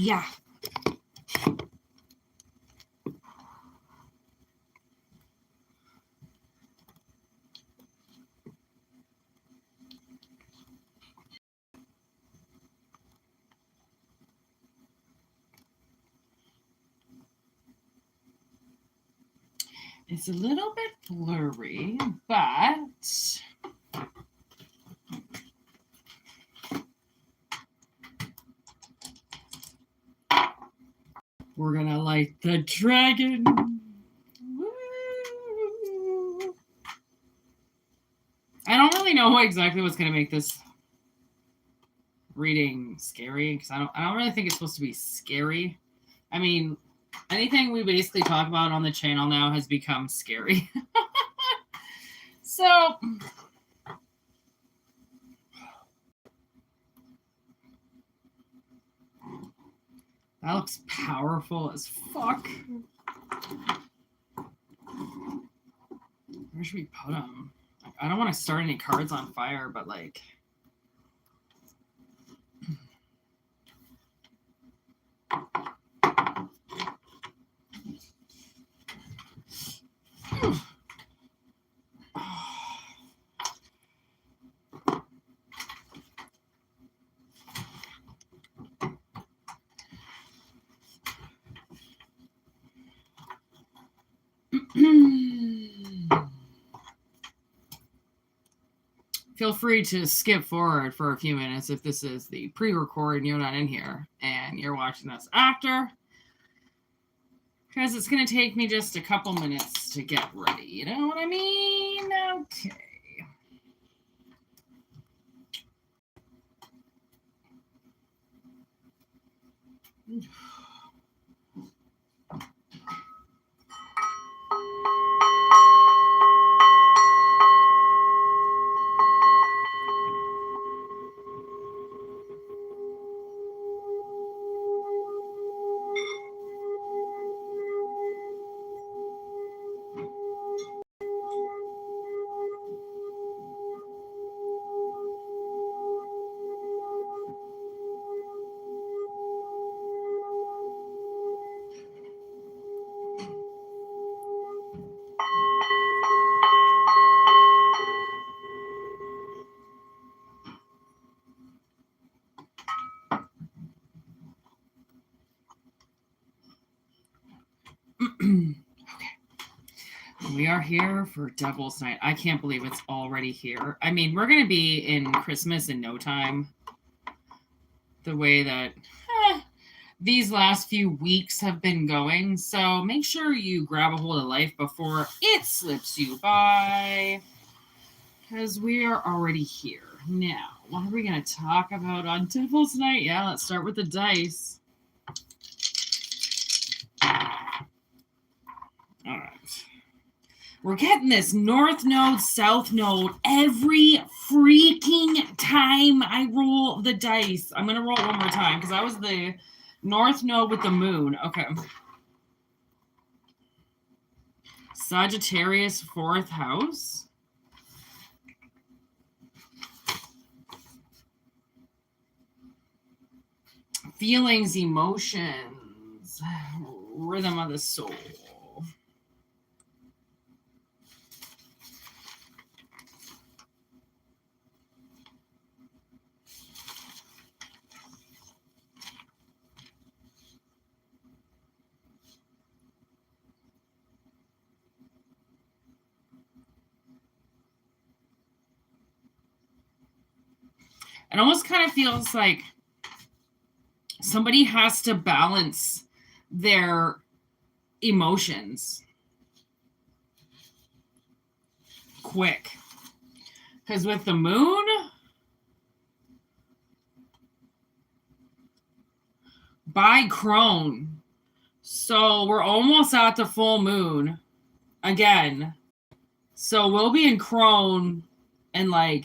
Yeah. It's a little bit blurry, but we're gonna light the dragon. Woo. I don't really know exactly what's gonna make this reading scary, because I don't really think it's supposed to be scary. I mean, anything we basically talk about on the channel now has become scary. So that looks powerful as fuck. Where should we put them? I don't want to start any cards on fire, but like... Feel free to skip forward for a few minutes if this is the pre-record and you're not in here and you're watching this after, because it's going to take me just a couple minutes to get ready. You know what I mean? Okay. Okay. We are here for Devil's Night. I can't believe it's already here. I mean, we're going to be in Christmas in no time. The way that these last few weeks have been going. So make sure you grab a hold of life before it slips you by, because we are already here. Now, what are we going to talk about on Devil's Night? Yeah, let's start with the dice. All right. We're getting this North Node, South Node every freaking time I roll the dice. I'm going to roll it one more time because that was the North Node with the moon. Okay. Sagittarius, 4th house. Feelings, emotions, rhythm of the soul. It almost kind of feels like somebody has to balance their emotions quick. Because with the moon, by crone, so we're almost at the full moon again. So we'll be in crone in like,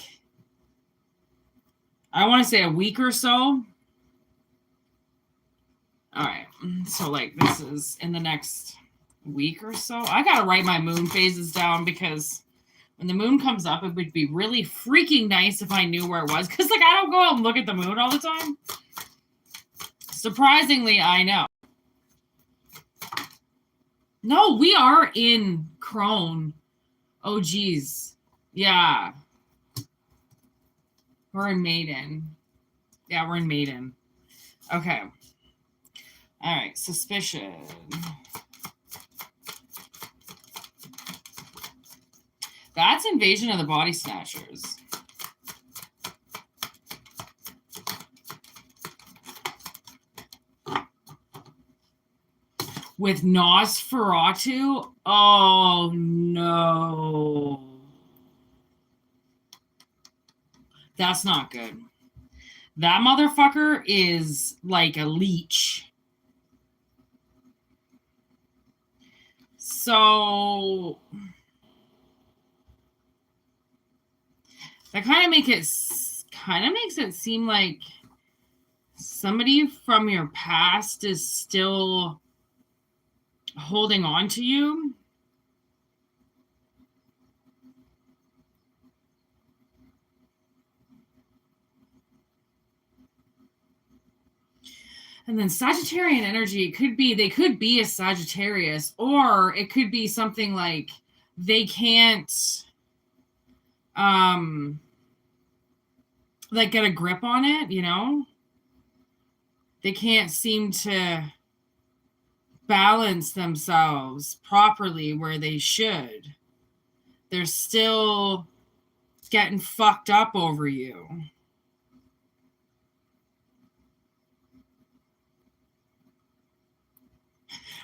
I want to say a week or so. All right. So like this is in the next week or so. I got to write my moon phases down because when the moon comes up, it would be really freaking nice if I knew where it was. Because like I don't go out and look at the moon all the time. Surprisingly, I know. No, we are in Crone. Oh, geez. Yeah. We're in Maiden. Yeah, we're in Maiden. Okay. All right. Suspicion. That's Invasion of the Body Snatchers. With Nosferatu? Oh, no. That's not good. That motherfucker is like a leech. So that kind of makes it seem like somebody from your past is still holding on to you. And then Sagittarian energy, they could be a Sagittarius, or it could be something like they can't like get a grip on it, you know? They can't seem to balance themselves properly where they should. They're still getting fucked up over you.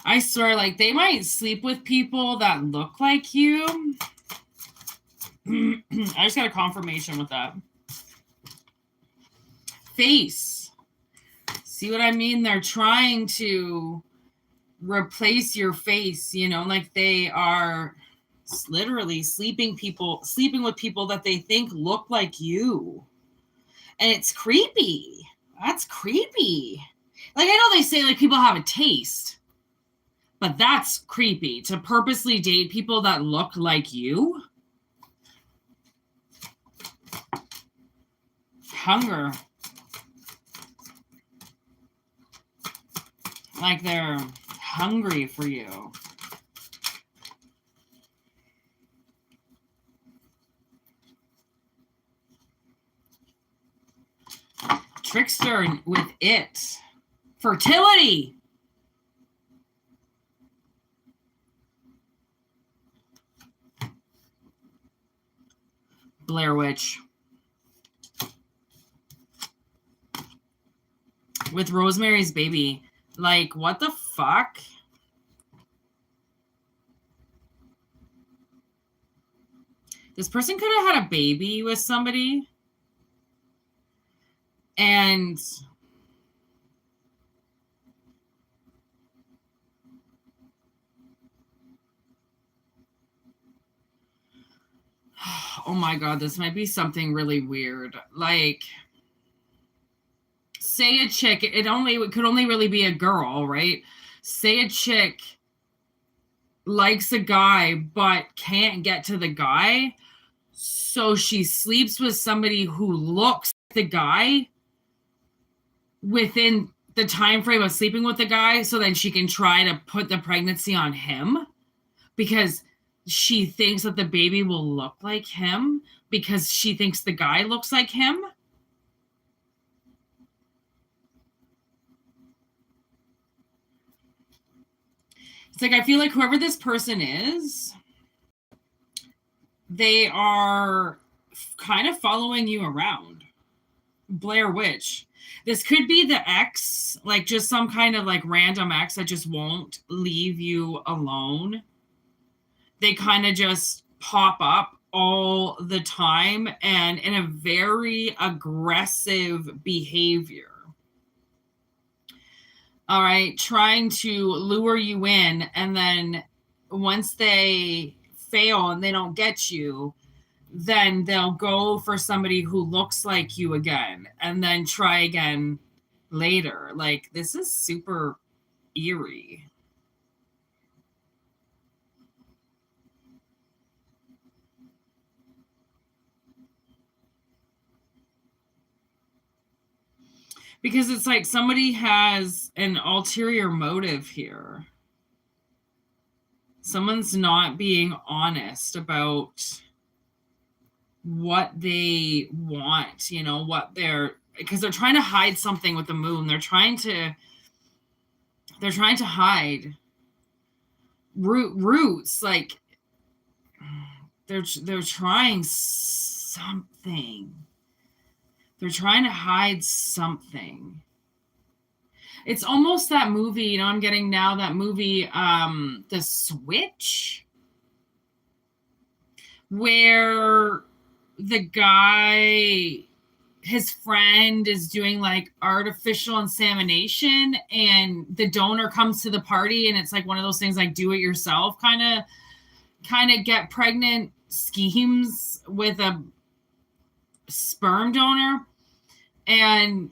I swear, like, they might sleep with people that look like you. I just got a confirmation with that. Face. See what I mean? They're trying to replace your face, you know, like they are literally sleeping with people that they think look like you. And it's creepy. That's creepy. Like, I know they say, like, people have a taste. But that's creepy, to purposely date people that look like you. Hunger. Like they're hungry for you. Trickster with it. Fertility. Blair Witch. With Rosemary's Baby. Like, what the fuck? This person could have had a baby with somebody. And oh my God, this might be something really weird. Like, say a chick, it could only really be a girl, right? Say a chick likes a guy but can't get to the guy, so she sleeps with somebody who looks like the guy within the time frame of sleeping with the guy, so then she can try to put the pregnancy on him because she thinks that the baby will look like him because she thinks the guy looks like him. It's like, I feel like whoever this person is, they are kind of following you around. Blair Witch. This could be the ex, like just some kind of like random ex that just won't leave you alone. They kind of just pop up all the time and in a very aggressive behavior. All right, trying to lure you in, and then once they fail and they don't get you, then they'll go for somebody who looks like you again and then try again later. Like, this is super eerie. Because it's like somebody has an ulterior motive here. Someone's not being honest about what they want, you know, because they're trying to hide something with the moon. They're trying to hide roots, like they're trying something. They're trying to hide something. It's almost that movie, you know, I'm getting now that movie, The Switch, where the guy, his friend is doing like artificial insemination, and the donor comes to the party, and it's like one of those things like do it yourself kind of get pregnant schemes with a sperm donor, and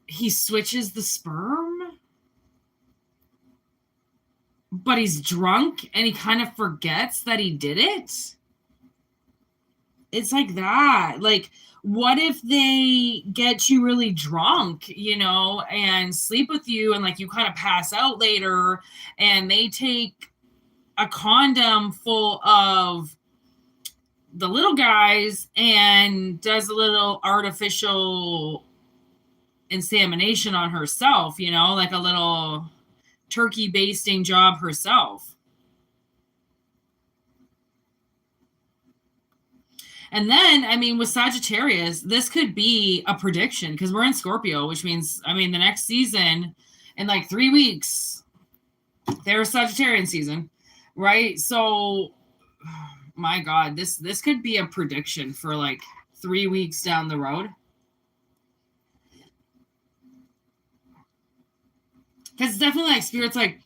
he switches the sperm, but he's drunk and he kind of forgets that he did it. It's like that. Like, what if they get you really drunk, you know, and sleep with you, and like you kind of pass out later, and they take a condom full of the little guys and does a little artificial insemination on herself, you know, like a little turkey basting job herself. And then, I mean, with Sagittarius, this could be a prediction because we're in Scorpio, which means, I mean, the next season in like 3 weeks, there's Sagittarian season, right? So, my God, this could be a prediction for like 3 weeks down the road. Because it's definitely like spirits, like,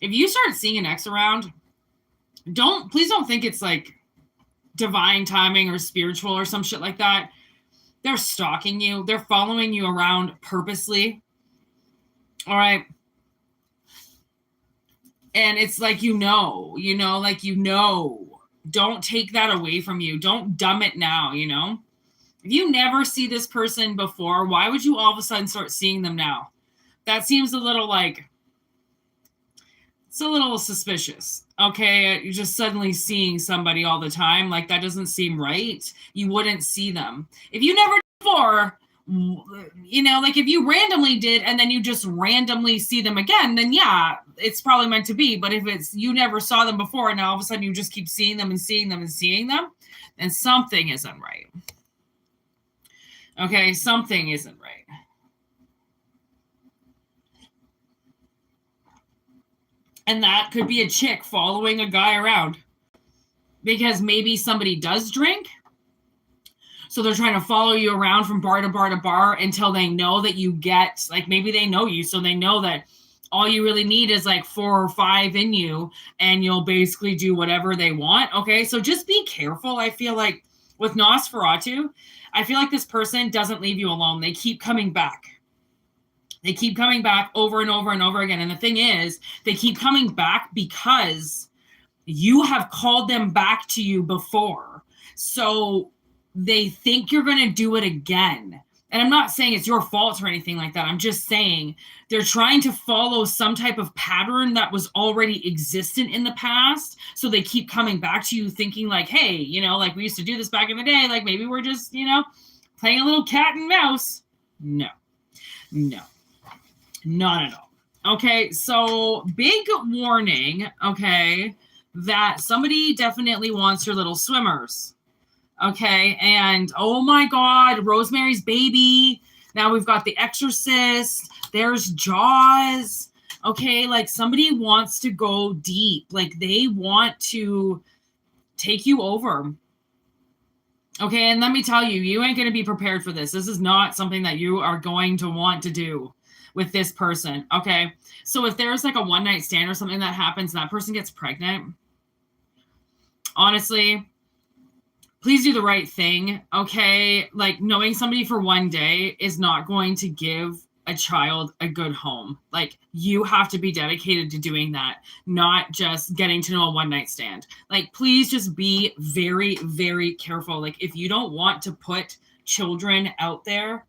if you start seeing an ex around, please don't think it's like divine timing or spiritual or some shit like that. They're stalking you. They're following you around purposely. All right. And it's like, don't take that away from you. Don't dumb it now, you know? If you never see this person before, why would you all of a sudden start seeing them now? That seems a little like, it's a little suspicious. Okay, you're just suddenly seeing somebody all the time. Like, that doesn't seem right. You wouldn't see them. If you never did before, you know, like if you randomly did and then you just randomly see them again, then yeah, it's probably meant to be. But if it's you never saw them before and now all of a sudden you just keep seeing them and seeing them and seeing them, then something isn't right. Okay, something isn't right. And that could be a chick following a guy around because maybe somebody does drink. So they're trying to follow you around from bar to bar to bar until they know that you get, like, maybe they know you. So they know that all you really need is like 4 or 5 in you and you'll basically do whatever they want. Okay. So just be careful. I feel like with Nosferatu, I feel like this person doesn't leave you alone. They keep coming back. They keep coming back over and over and over again. And the thing is, they keep coming back because you have called them back to you before. So they think you're going to do it again. And I'm not saying it's your fault or anything like that. I'm just saying they're trying to follow some type of pattern that was already existent in the past. So they keep coming back to you thinking like, hey, you know, like we used to do this back in the day. Like maybe we're just, you know, playing a little cat and mouse. No. Not at all. Okay, so big warning, okay, that somebody definitely wants your little swimmers. Okay, and oh my God, Rosemary's Baby. Now we've got The Exorcist. There's Jaws. Okay, like somebody wants to go deep. Like they want to take you over. Okay, and let me tell you, you ain't going to be prepared for this. This is not something that you are going to want to do with this person. Okay, so if there's like a one night stand or something that happens and that person gets pregnant, honestly, please do the right thing. Okay, like knowing somebody for one day is not going to give a child a good home. Like you have to be dedicated to doing that, not just getting to know a one night stand. Like please just be very, very careful. Like if you don't want to put children out there,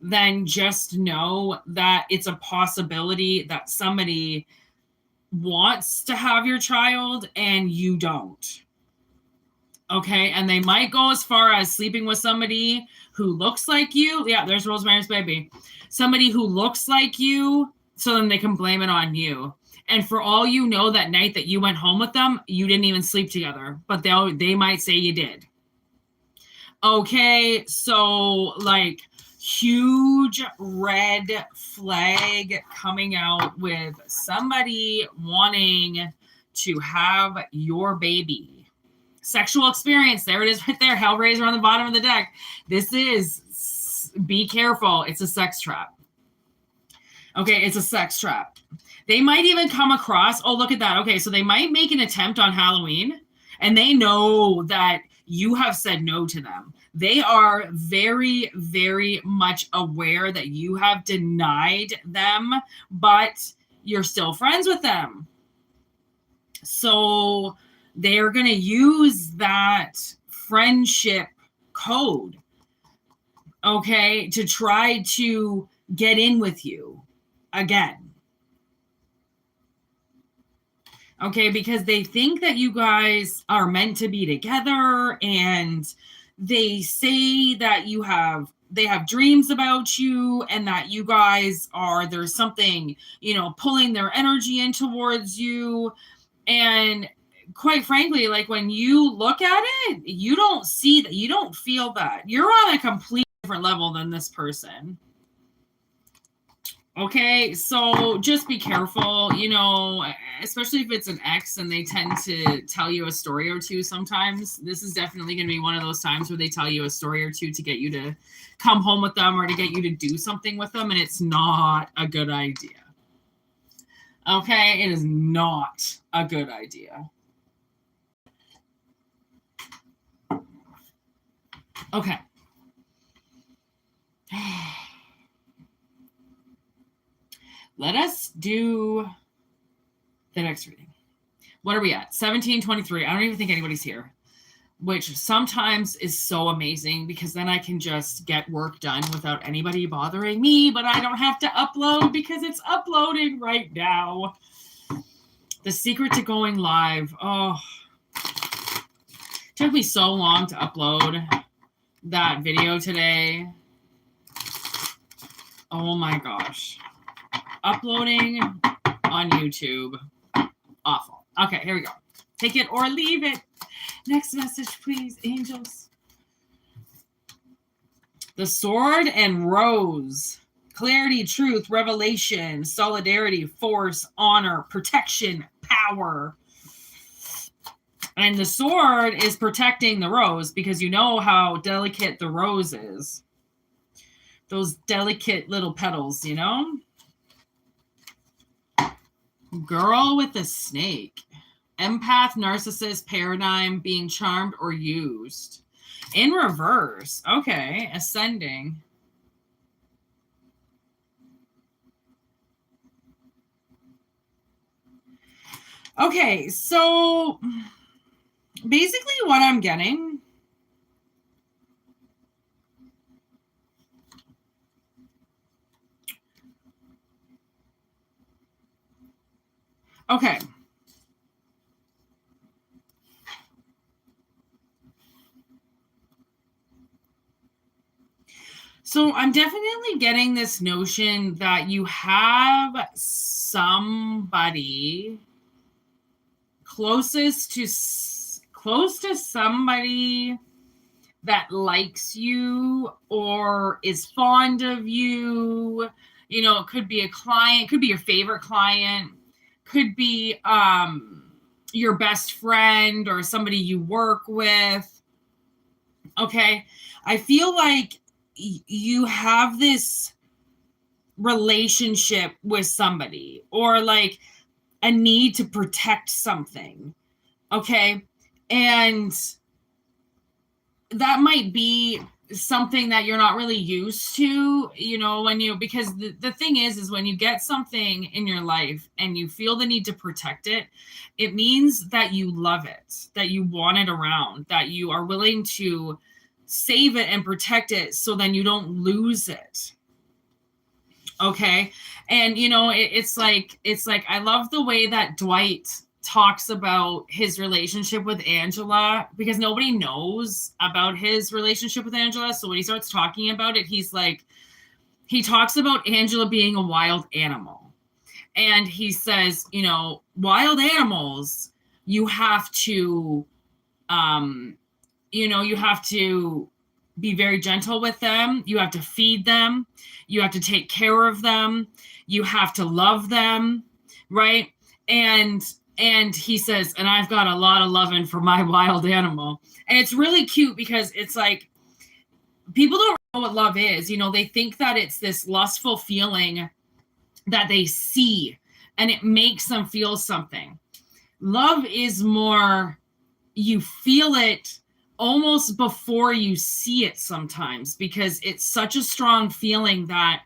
then just know that it's a possibility that somebody wants to have your child and you don't. Okay, and they might go as far as sleeping with somebody who looks like you. Yeah, there's Rosemary's Baby. Somebody who looks like you, so then they can blame it on you. And for all you know, that night that you went home with them, you didn't even sleep together, but they might say you did. Okay, so like huge red flag coming out with somebody wanting to have your baby. Sexual experience. There it is right there. Hellraiser on the bottom of the deck. This is, be careful. It's a sex trap. Okay, it's a sex trap. They might even come across, oh, look at that. Okay, so they might make an attempt on Halloween, and they know that you have said no to them. They are very, very much aware that you have denied them, but you're still friends with them. So they're going to use that friendship code, okay, to try to get in with you again. Okay, because they think that you guys are meant to be together, and they say that they have dreams about you, and that you guys there's something, pulling their energy in towards you. And quite frankly, like when you look at it, you don't see that, you don't feel that. You're on a completely different level than this person. Okay, so just be careful, especially if it's an ex and they tend to tell you a story or two sometimes. This is definitely going to be one of those times where they tell you a story or two to get you to come home with them or to get you to do something with them, and it's not a good idea. Okay, it is not a good idea. Okay. Let us do the next reading. What are we at? 1723. I don't even think anybody's here, which sometimes is so amazing because then I can just get work done without anybody bothering me, but I don't have to upload because it's uploading right now. The secret to going live. Oh, it took me so long to upload that video today. Oh my gosh. Uploading on YouTube. Awful. Okay, here we go. Take it or leave it. Next message, please, angels. The Sword and Rose. Clarity, truth, revelation, solidarity, force, honor, protection, power. And the sword is protecting the rose because you know how delicate the rose is. Those delicate little petals, Girl with a snake. Empath, narcissist, paradigm, being charmed or used. In reverse. Okay, ascending. Okay, so basically what I'm getting. Okay. So I'm definitely getting this notion that you have somebody close to somebody that likes you or is fond of you. It could be a client, could be your favorite client, could be your best friend or somebody you work with. Okay. I feel like you have this relationship with somebody or like a need to protect something. Okay. And that might be something that you're not really used to, because the thing is when you get something in your life and you feel the need to protect it, it means that you love it, that you want it around, that you are willing to save it and protect it so then you don't lose it. Okay. And it's like I love the way that Dwight talks about his relationship with Angela, because nobody knows about his relationship with Angela. So when he starts talking about it, he talks about Angela being a wild animal. And he says, wild animals, you have to you have to be very gentle with them. You have to feed them. You have to take care of them. You have to love them, right? And he says, and I've got a lot of loving for my wild animal. And it's really cute because it's like people don't know what love is. They think that it's this lustful feeling that they see and it makes them feel something. Love is more, you feel it almost before you see it sometimes, because it's such a strong feeling that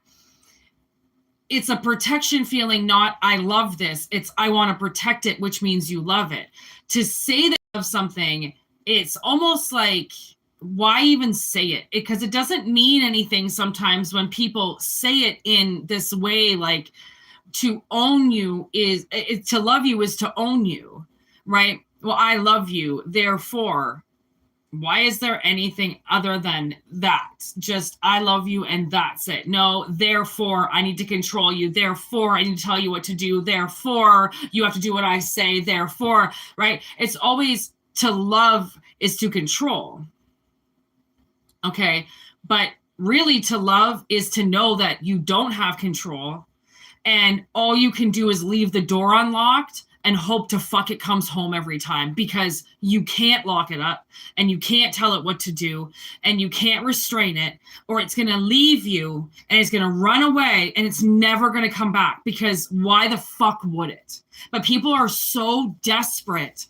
it's a protection feeling, not I love this. It's I want to protect it, which means you love it. To say that you love something, it's almost like, why even say it? Because it doesn't mean anything sometimes when people say it in this way, like to own you is, to love you is to own you, right? Well, I love you, therefore, why is there anything other than that? Just, I love you and that's it. No, therefore, I need to control you. Therefore, I need to tell you what to do. Therefore, you have to do what I say. Therefore, right? It's always, to love is to control. Okay. But really, to love is to know that you don't have control and all you can do is leave the door unlocked and hope to fuck it comes home every time, because you can't lock it up and you can't tell it what to do and you can't restrain it, or it's going to leave you and it's going to run away and it's never going to come back, because why the fuck would it? But people are so desperate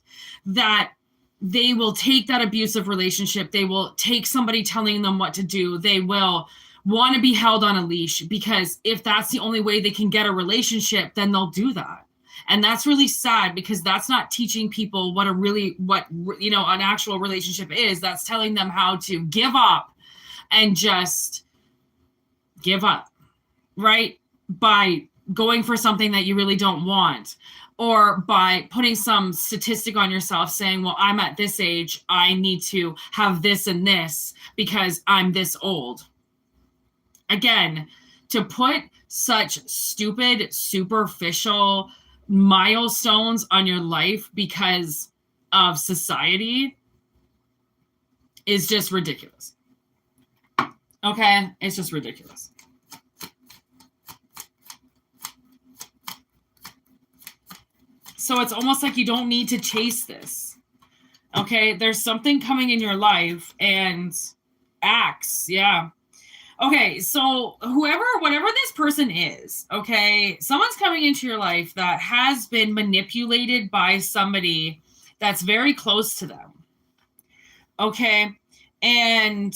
that they will take that abusive relationship. They will take somebody telling them what to do. They will want to be held on a leash, because if that's the only way they can get a relationship, then they'll do that. And that's really sad, because that's not teaching people what an actual relationship is. That's telling them how to give up and just give up, right? By going for something that you really don't want, or by putting some statistic on yourself saying, well, I'm at this age, I need to have this and this because I'm this old. Again, to put such stupid, superficial milestones on your life because of society is just ridiculous. Okay? It's just ridiculous. So it's almost like you don't need to chase this. Okay? There's something coming in your life, and acts, yeah. Okay, so whatever this person is, okay, someone's coming into your life that has been manipulated by somebody that's very close to them. Okay, and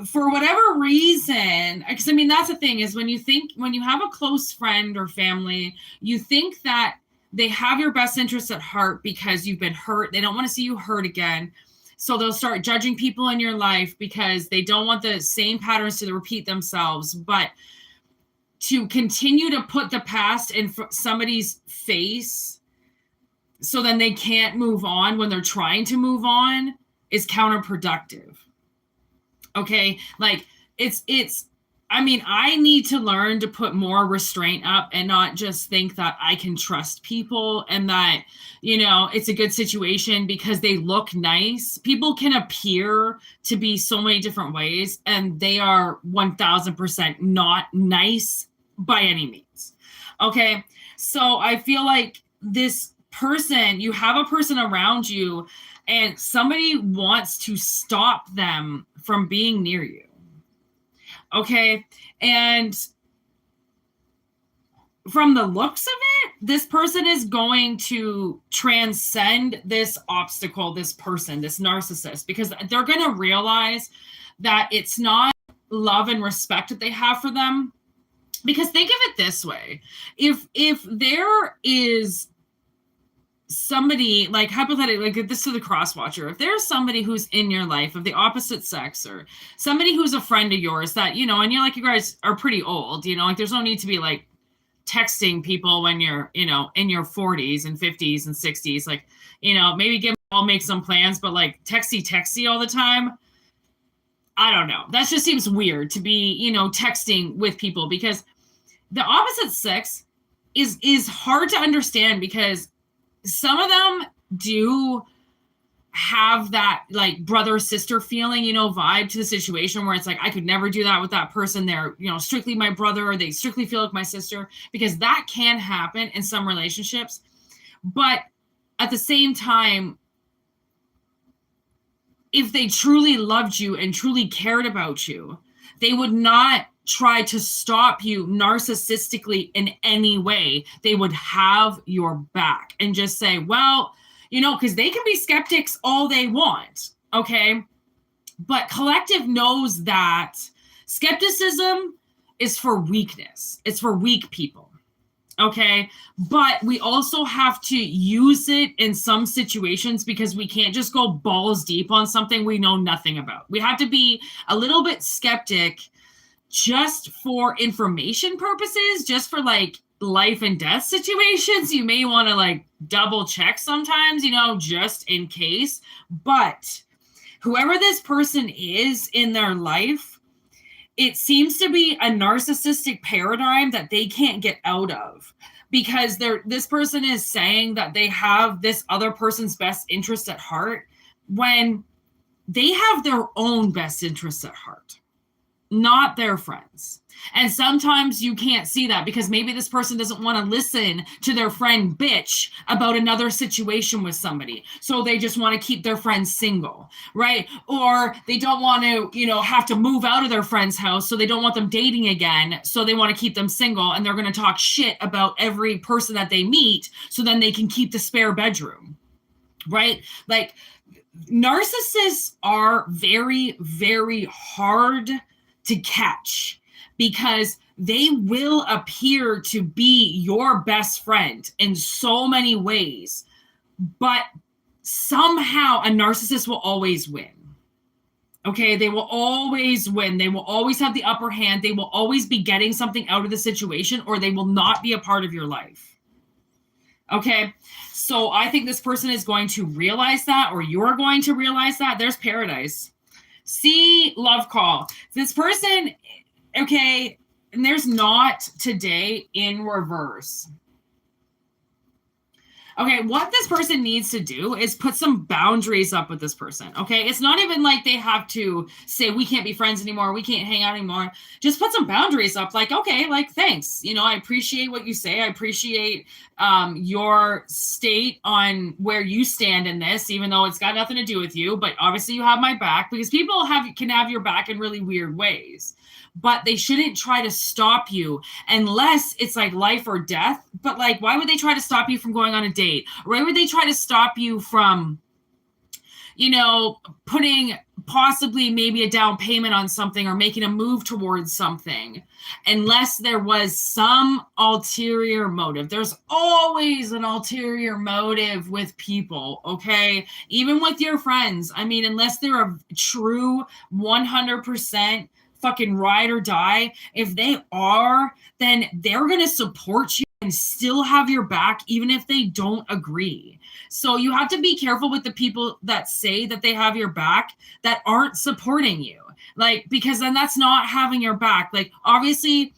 for whatever reason, because I mean, that's the thing, is when you have a close friend or family, you think that they have your best interests at heart because you've been hurt. They don't want to see you hurt again. So they'll start judging people in your life because they don't want the same patterns to repeat themselves. But to continue to put the past in somebody's face so then they can't move on when they're trying to move on is counterproductive. Okay? Like, I need to learn to put more restraint up and not just think that I can trust people and that, it's a good situation because they look nice. People can appear to be so many different ways, and they are 1000% not nice by any means. Okay. So I feel like this person, you have a person around you and somebody wants to stop them from being near you. Okay. And from the looks of it, this person is going to transcend this obstacle, this person, this narcissist, because they're going to realize that it's not love and respect that they have for them. Because think of it this way. If there is somebody, like hypothetically, like this to the cross watcher, if there's somebody who's in your life of the opposite sex, or somebody who's a friend of yours that, you know, and you're like, you guys are pretty old, you know, like there's no need to be like texting people when you're, you know, in your 40s and 50s and 60s, like, you know, maybe I'll make some plans, but like texty all the time, I don't know. That just seems weird to be, you know, texting with people, because the opposite sex is hard to understand, because some of them do have that like brother sister feeling, you know, vibe to the situation, where it's like, I could never do that with that person. They're, you know, strictly my brother, or they strictly feel like my sister, because that can happen in some relationships. But at the same time, if they truly loved you and truly cared about you, they would not try to stop you narcissistically in any way. They would have your back and just say, well, you know, because they can be skeptics all they want, okay? But collective knows that skepticism is for weakness. It's for weak people, okay? But we also have to use it in some situations, because we can't just go balls deep on something we know nothing about. We have to be a little bit skeptic just for information purposes, just for like life and death situations. You may want to like double check sometimes, you know, just in case. But whoever this person is in their life, it seems to be a narcissistic paradigm that they can't get out of, because this person is saying that they have this other person's best interest at heart, when they have their own best interests at heart, not their friends. And sometimes you can't see that, because maybe this person doesn't want to listen to their friend bitch about another situation with somebody. So they just want to keep their friend single, right? Or they don't want to, you know, have to move out of their friend's house. So they don't want them dating again. So they want to keep them single, and they're going to talk shit about every person that they meet, so then they can keep the spare bedroom, right? Like, narcissists are very, very hard to catch, because they will appear to be your best friend in so many ways, but somehow a narcissist will always win. Okay, they will always win. They will always have the upper hand. They will always be getting something out of the situation, or they will not be a part of your life. Okay, so I think this person is going to realize that, or you're going to realize that. There's paradise. See, love call. This person, okay, and there's not today in reverse. Okay, what this person needs to do is put some boundaries up with this person, okay? It's not even like they have to say, we can't be friends anymore, we can't hang out anymore. Just put some boundaries up, like, okay, like, thanks. You know, I appreciate what you say. I appreciate your state on where you stand in this, even though it's got nothing to do with you. But obviously you have my back, because people can have your back in really weird ways. But they shouldn't try to stop you unless it's like life or death. But like, why would they try to stop you from going on a date? Or why would they try to stop you from, you know, putting possibly maybe a down payment on something, or making a move towards something, unless there was some ulterior motive? There's always an ulterior motive with people, okay? Even with your friends. I mean, unless they're a true 100% fucking ride or die, if they are, then they're going to support you and still have your back, even if they don't agree. So you have to be careful with the people that say that they have your back that aren't supporting you. Like, because then that's not having your back. Like, obviously,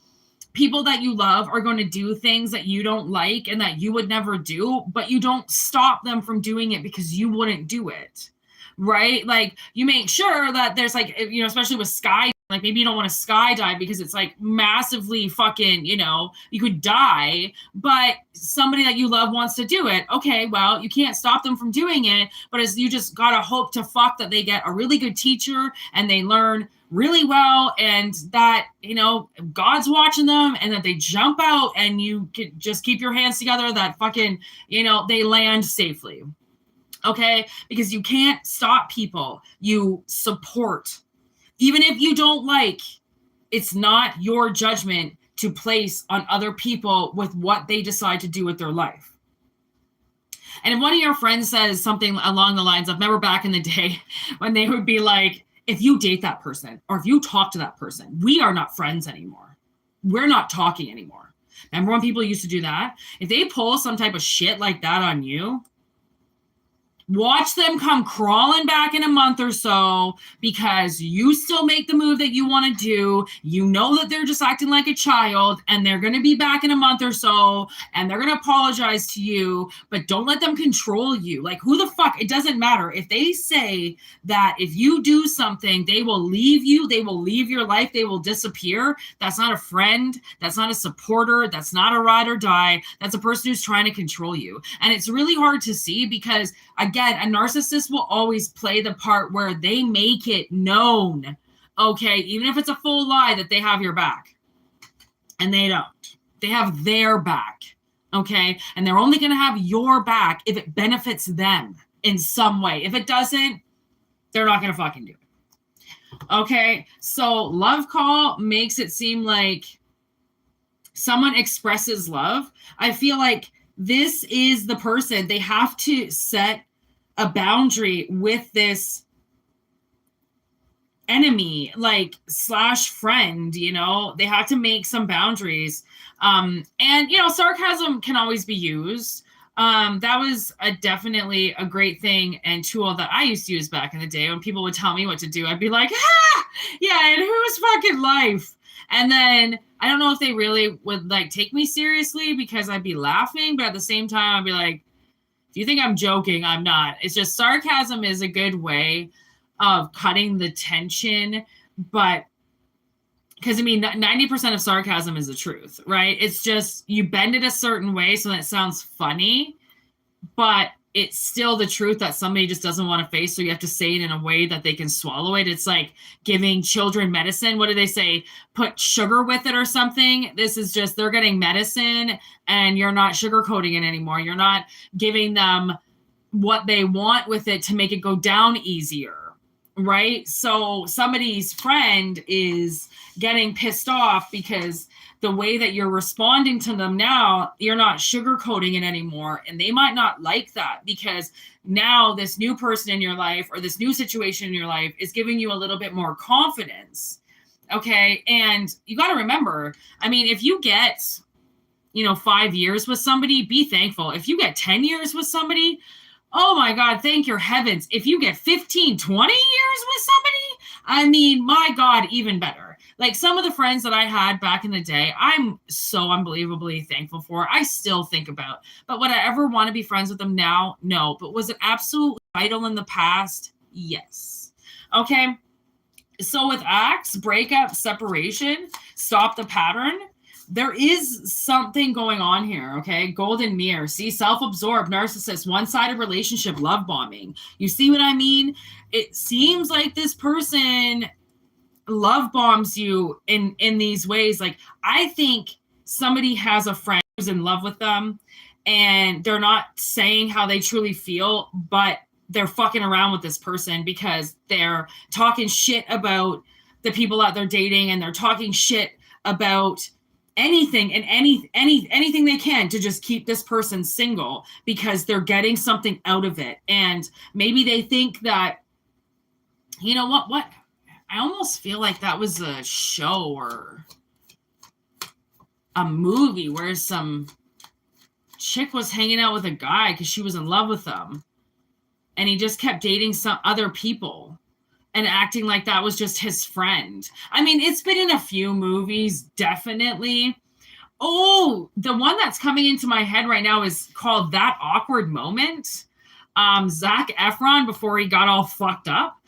people that you love are going to do things that you don't like and that you would never do, but you don't stop them from doing it because you wouldn't do it, right? Like, you make sure that there's like, you know, especially with sky, like maybe you don't want to skydive because it's like massively fucking, you know, you could die, but somebody that you love wants to do it. Okay, well, you can't stop them from doing it, but as you just gotta hope to fuck that they get a really good teacher and they learn really well, and that, you know, God's watching them, and that they jump out and you can just keep your hands together, that fucking, you know, they land safely. Okay, because you can't stop people, you support. Even if you don't like, it's not your judgment to place on other people with what they decide to do with their life. And if one of your friends says something along the lines of, remember back in the day when they would be like, if you date that person or if you talk to that person, we are not friends anymore. We're not talking anymore. Remember when people used to do that? If they pull some type of shit like that on you, watch them come crawling back in a month or so because you still make the move that you want to do. You know that they're just acting like a child and they're going to be back in a month or so and they're going to apologize to you, but don't let them control you. Like, who the fuck? It doesn't matter. If they say that if you do something, they will leave you, they will leave your life, they will disappear. That's not a friend. That's not a supporter. That's not a ride or die. That's a person who's trying to control you. And it's really hard to see because, again, a narcissist will always play the part where they make it known, okay, even if it's a full lie, that they have your back. And they don't. They have their back, okay? And they're only going to have your back if it benefits them in some way. If it doesn't, they're not going to fucking do it. Okay, so love call makes it seem like someone expresses love. I feel like this is the person, they have to set a boundary with this enemy, like slash friend, you know, they have to make some boundaries. And, you know, sarcasm can always be used. That was definitely a great thing and tool that I used to use back in the day. When people would tell me what to do, I'd be like, yeah, and whose fucking life? And then I don't know if they really would like take me seriously because I'd be laughing, but at the same time, I'd be like, if you think I'm joking, I'm not. It's just sarcasm is a good way of cutting the tension, but because I mean, 90% of sarcasm is the truth, right? It's just you bend it a certain way so that it sounds funny, but it's still the truth that somebody just doesn't want to face. So you have to say it in a way that they can swallow it. It's like giving children medicine. What do they say? Put sugar with it or something. This is just, they're getting medicine and you're not sugarcoating it anymore. You're not giving them what they want with it to make it go down easier, right? So somebody's friend is getting pissed off because the way that you're responding to them now, you're not sugarcoating it anymore. And they might not like that because now this new person in your life or this new situation in your life is giving you a little bit more confidence. Okay. And you got to remember, I mean, if you get, 5 years with somebody, be thankful. If you get 10 years with somebody, oh my God, thank your heavens. If you get 15, 20 years with somebody, I mean, my God, even better. Like some of the friends that I had back in the day, I'm so unbelievably thankful for. I still think about, but would I ever want to be friends with them now? No. But was it absolutely vital in the past? Yes. Okay. So with acts, breakup, separation, stop the pattern. There is something going on here, okay? Golden mirror. See, self-absorbed, narcissist, one-sided relationship, love bombing. You see what I mean? It seems like this person love bombs you in these ways. Like, I think somebody has a friend who's in love with them and they're not saying how they truly feel, but they're fucking around with this person because they're talking shit about the people that they're dating and they're talking shit about anything and anything they can to just keep this person single because they're getting something out of it. And maybe they think that, you know what? I almost feel like that was a show or a movie where some chick was hanging out with a guy because she was in love with him. And he just kept dating some other people and acting like that was just his friend. I mean, it's been in a few movies, definitely. Oh, the one that's coming into my head right now is called That Awkward Moment. Zac Efron, before he got all fucked up.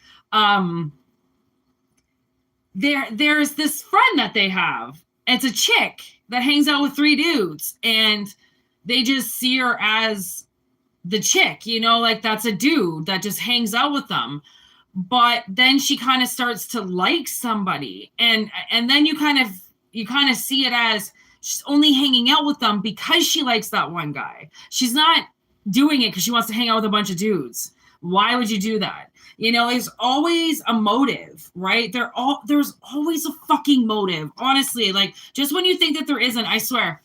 There's this friend that they have. It's a chick that hangs out with 3 dudes. And they just see her as the chick, like that's a dude that just hangs out with them. But then she kind of starts to like somebody. And then you kind of see it as she's only hanging out with them because she likes that one guy. She's not doing it because she wants to hang out with a bunch of dudes. Why would you do that? There's always a motive, right? There's always a fucking motive. Honestly, like just when you think that there isn't, I swear,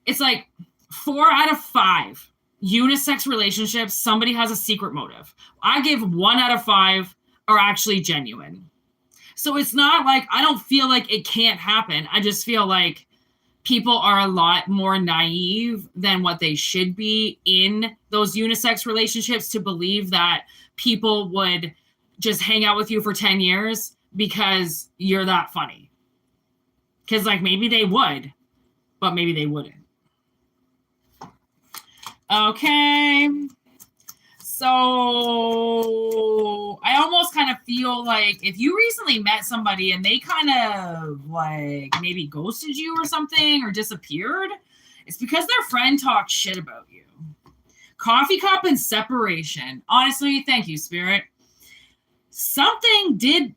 it's like 4 out of 5 unisex relationships, somebody has a secret motive. I give 1 out of 5 are actually genuine. So it's not like I don't feel like it can't happen. I just feel like people are a lot more naive than what they should be in those unisex relationships to believe that people would just hang out with you for 10 years because you're that funny. Because like maybe they would, but maybe they wouldn't. Okay. So I almost kind of feel like if you recently met somebody and they kind of like maybe ghosted you or something or disappeared, it's because their friend talked shit about you. Coffee cup and separation. Honestly, thank you, Spirit. Something did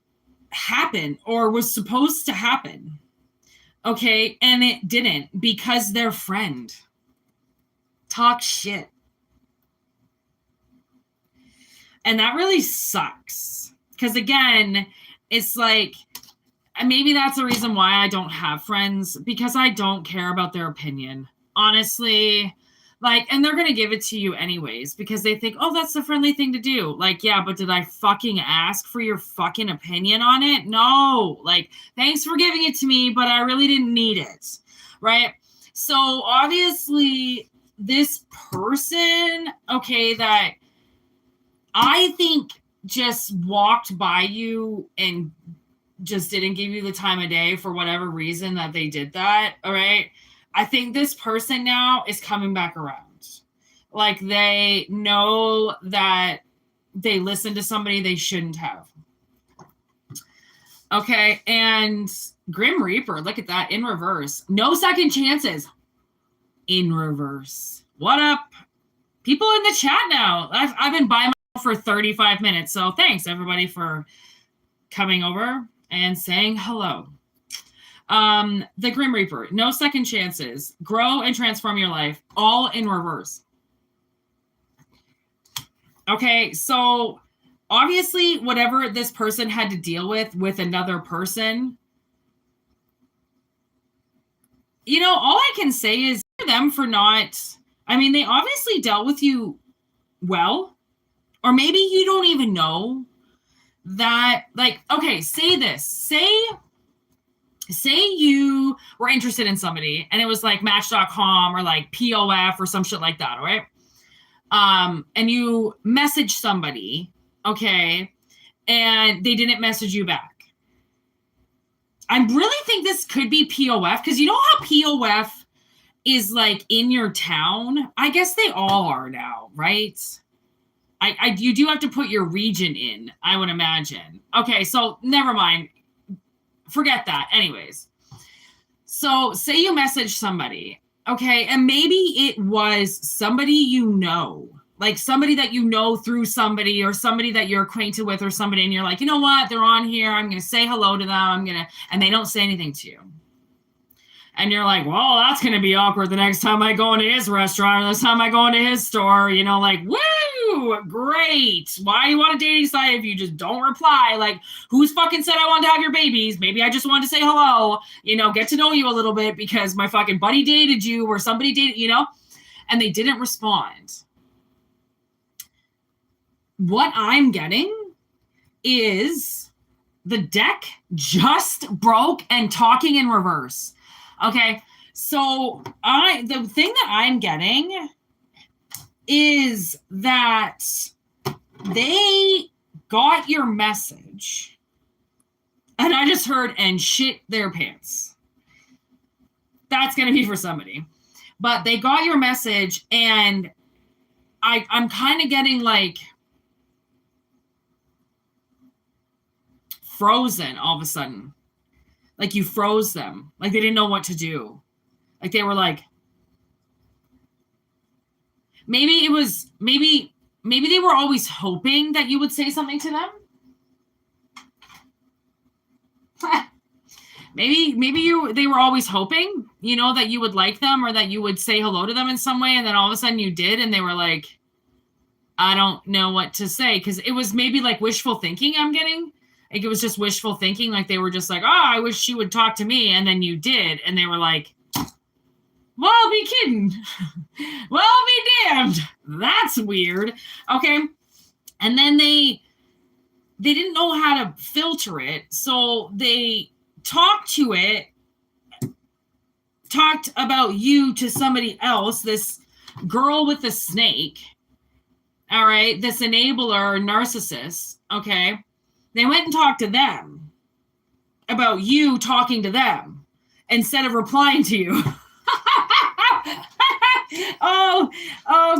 happen or was supposed to happen. Okay, and it didn't because their friend talked shit. And that really sucks. Because again, it's like, maybe that's the reason why I don't have friends, because I don't care about their opinion. Honestly, like, and they're going to give it to you anyways, because they think, oh, that's the friendly thing to do. Like, yeah, but did I fucking ask for your fucking opinion on it? No. Like, thanks for giving it to me, but I really didn't need it. Right? So obviously, this person, okay, that I think just walked by you and just didn't give you the time of day for whatever reason that they did that. All right. I think this person now is coming back around. Like they know that they listened to somebody they shouldn't have. Okay. And Grim Reaper, look at that in reverse. No second chances in reverse. What up? People in the chat now. I've been by for 35 minutes. So thanks everybody for coming over and saying hello. The Grim Reaper, no second chances, grow and transform your life, all in reverse. Okay, so obviously whatever this person had to deal with another person, you know, all I can say is them for not, I mean, they obviously dealt with you well. Or maybe you don't even know that, like, okay, say this. Say you were interested in somebody and it was like Match.com or like POF or some shit like that, all right? And you message somebody, okay, and they didn't message you back. I really think this could be POF because you know how POF is like in your town? I guess they all are now, right? You do have to put your region in, I would imagine. Okay, so never mind. Forget that. Anyways. So say you message somebody, okay, and maybe it was somebody you know, like somebody that you know through somebody or somebody that you're acquainted with or somebody, and you're like, you know what, they're on here, I'm going to say hello to them, and they don't say anything to you. And you're like, well, that's going to be awkward the next time I go into his restaurant or the next time I go into his store, you know, like, woo, great. Why you want a dating site if you just don't reply? Like, who's fucking said I wanted to have your babies? Maybe I just wanted to say hello, you know, get to know you a little bit because my fucking buddy dated you or somebody dated, you know, and they didn't respond. What I'm getting is the deck just broke and talking in reverse. Okay, so the thing that I'm getting is that they got your message, and I just heard and shit their pants. That's going to be for somebody. But they got your message, and I'm kind of getting like frozen all of a sudden. Like you froze them. Like they didn't know what to do. Like they were like, maybe they were always hoping that you would say something to them. maybe they were always hoping, you know, that you would like them or that you would say hello to them in some way. And then all of a sudden you did. And they were like, I don't know what to say. Cause it was maybe like wishful thinking I'm getting. Like it was just wishful thinking. Like they were just like, oh, I wish she would talk to me. And then you did. And they were like, Well, be kidding. Well, be damned. That's weird. Okay. And then they didn't know how to filter it. So they talked about you to somebody else, this girl with the snake. All right. This enabler narcissist. Okay. They went and talked to them about you talking to them instead of replying to you. oh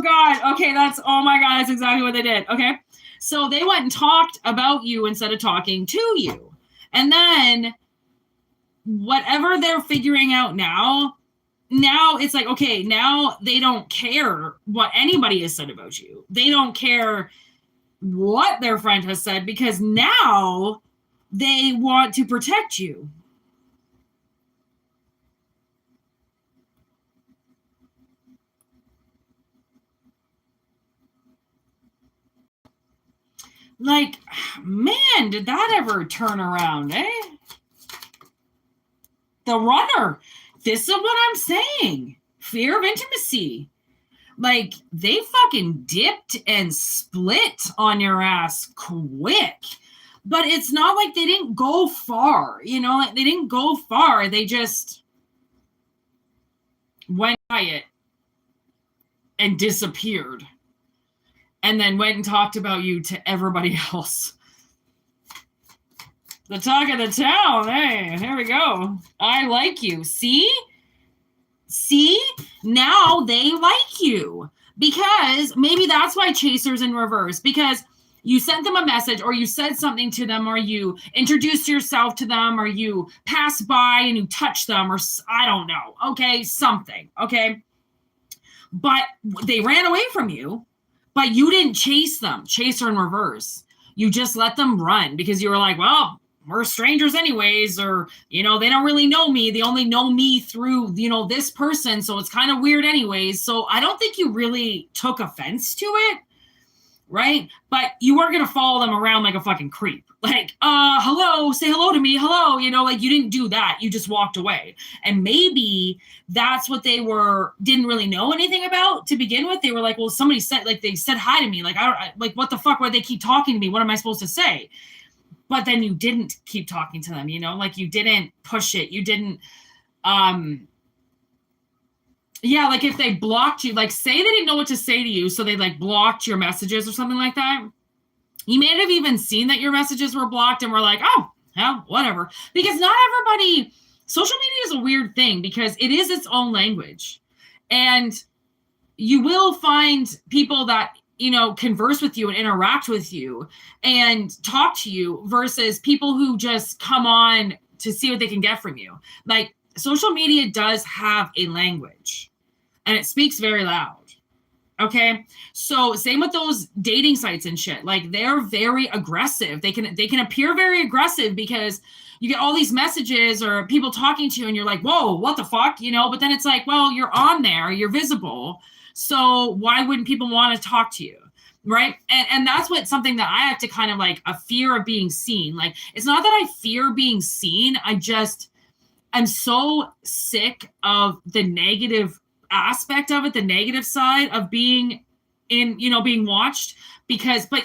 God. Okay. Oh my God. That's exactly what they did. Okay. So they went and talked about you instead of talking to you. And then whatever they're figuring out now it's like, okay, now they don't care what anybody has said about you. They don't care what their friend has said because now they want to protect you. Like, man, did that ever turn around, eh? The runner. This is what I'm saying. Fear of intimacy. Like, they fucking dipped and split on your ass quick. But it's not like they didn't go far. You know, they didn't go far. They just went quiet and disappeared. And then went and talked about you to everybody else. The talk of the town. Hey, here we go. I like you. See? Now they like you. Because maybe that's why Chaser's in reverse. Because you sent them a message or you said something to them or you introduced yourself to them or you passed by and you touched them or I don't know. Okay? Something. Okay? But they ran away from you. But you didn't chase them. Chaser in reverse. You just let them run because you were like, well, we're strangers anyways, or, you know, they don't really know me. They only know me through, you know, this person. So it's kind of weird anyways. So I don't think you really took offense to it. Right. But you weren't going to follow them around like a fucking creep. Like, hello, say hello to me. Hello. You know, like you didn't do that. You just walked away. And maybe that's what they didn't really know anything about to begin with. They were like, well, somebody said, like, they said hi to me. Like, like, what the fuck? Why they keep talking to me? What am I supposed to say? But then you didn't keep talking to them, you know, like you didn't push it. You didn't, yeah, like if they blocked you, like say they didn't know what to say to you, so they like blocked your messages or something like that. You may have even seen that your messages were blocked and were like, oh, hell, whatever. Because not everybody, social media is a weird thing because it is its own language. And you will find people that, you know, converse with you and interact with you and talk to you versus people who just come on to see what they can get from you. Like social media does have a language. And it speaks very loud. Okay. So same with those dating sites and shit. Like they're very aggressive. They can appear very aggressive because you get all these messages or people talking to you and you're like, whoa, what the fuck? You know, but then it's like, well, you're on there, you're visible. So why wouldn't people want to talk to you? Right. And that's something that I have to kind of like a fear of being seen. Like, it's not that I fear being seen. I'm so sick of the negative aspect of it, the negative side of being being watched but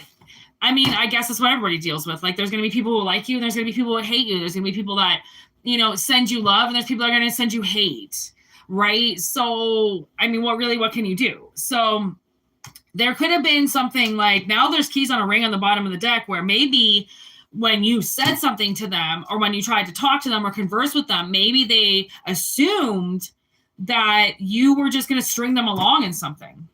I mean, I guess that's what everybody deals with. Like there's going to be people who like you and there's going to be people who hate you. There's going to be people that, you know, send you love and there's people that are going to send you hate. Right. So, I mean, what can you do? So there could have been something like now there's keys on a ring on the bottom of the deck where maybe when you said something to them or when you tried to talk to them or converse with them, maybe they assumed that you were just going to string them along in something.